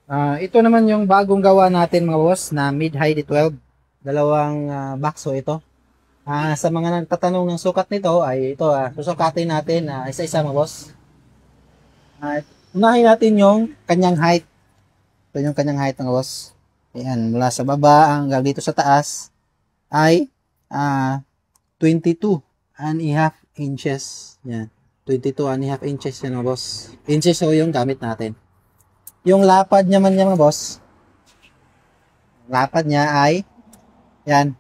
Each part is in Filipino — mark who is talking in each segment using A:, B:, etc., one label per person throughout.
A: Ito naman yung bagong gawa natin mga boss na mid-high D12. Dalawang bakso ito. Sa mga nagtatanong ng sukat nito ay ito, susukatin natin isa-isa mga boss. Unahin natin yung kanyang height. Ito yung kanyang height mga boss. Ayan, mula sa baba hanggang dito sa taas ay 22 and a half inches. Yan. 22 and a half inches yan mga boss. Inches so yung gamit natin. Yung lapad naman niya mga boss, lapad niya ay yan,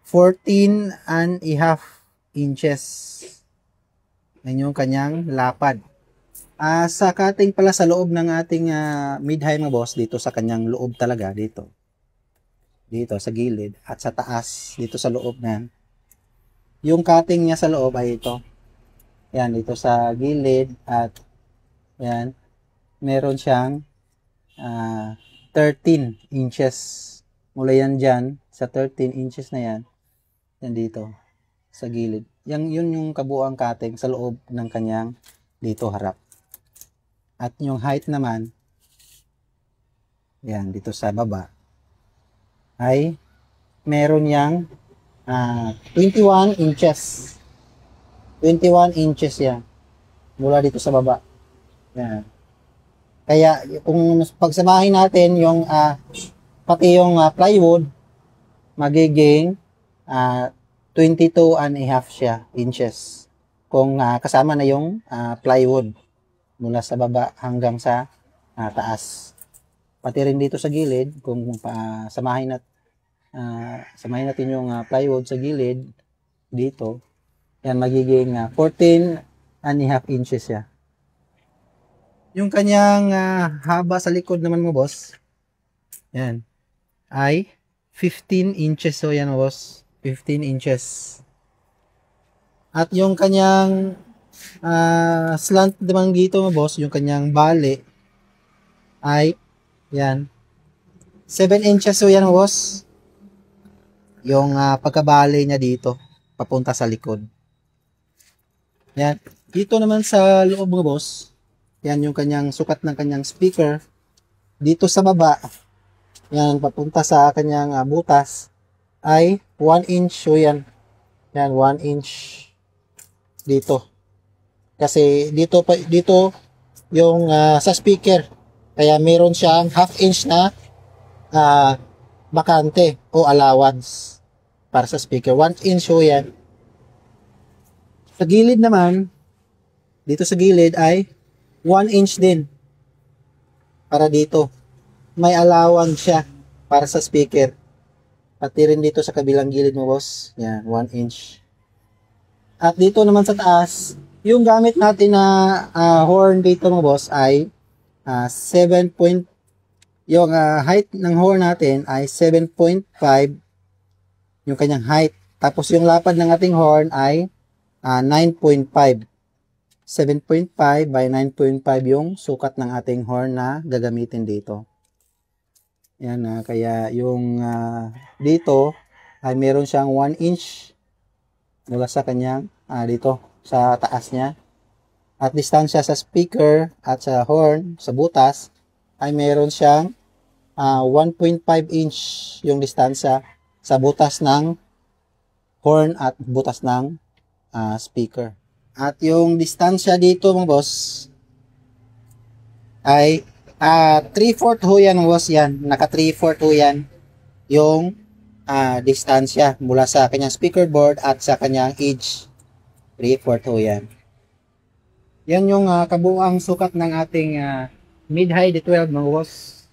A: 14 and a half inches. Yan yung kanyang lapad. Sa cutting pala sa loob ng ating mid-high mga boss, dito sa kanyang loob talaga, dito. Dito sa gilid at sa taas, dito sa loob na yan. Yung cutting niya sa loob ay ito. Yan, dito sa gilid at yan, meron siyang 13 inches. Mula yan dyan, sa 13 inches na yan, yan dito, sa gilid. Yun yung kabuuang cutting sa loob ng kanyang dito harap. At yung height naman, yan, dito sa baba, ay meron yang 21 inches. 21 inches yan. Mula dito sa baba. Yan. Kaya kung pagsamahin natin yung pati yung plywood, magiging 22 and a half siya inches. Kung kasama na yung plywood mula sa baba hanggang sa taas. Pati rin dito sa gilid, kung samahin natin yung plywood sa gilid dito, yan magiging 14 and a half inches siya. Yung kanyang haba sa likod naman mo boss, yan, ay 15 inches. So yan mo boss, 15 inches. At yung kanyang slant naman dito mo boss, yung kanyang bali ay yan, 7 inches. So yan mo boss, yung pagkabali niya dito, papunta sa likod. Yan, dito naman sa loob mo boss, yan yung kanyang sukat ng kanyang speaker. Dito sa baba, yan, papunta sa kanyang butas, ay 1 inch. So yan, yan, 1 inch dito. Kasi dito yung sa speaker. Kaya meron siyang half inch na bakante o allowance para sa speaker. 1 inch. So yan. Sa gilid naman, dito sa gilid ay 1 inch din. Para dito. May allowance siya para sa speaker. Pati rin dito sa kabilang gilid mo boss. Yan, 1 inch. At dito naman sa taas, yung gamit natin na horn dito mo boss ay 7 point, yung height ng horn natin ay 7.5 yung kanyang height. Tapos yung lapad ng ating horn ay 9.5. 7.5 by 9.5 yung sukat ng ating horn na gagamitin dito. Yan, kaya yung dito ay meron siyang 1 inch mula sa kanyang dito sa taas niya. At distansya sa speaker at sa horn, sa butas, ay meron siyang 1.5 inch yung distansya sa butas ng horn at butas ng speaker. At yung distansya dito mga boss ay 3/4 ho yan mga boss, yan. Naka 3/4 ho yan yung distansya mula sa kanyang speaker board at sa kanyang edge. 3/4 ho yan. Yan yung kabuuang sukat ng ating mid-high D12 mga boss.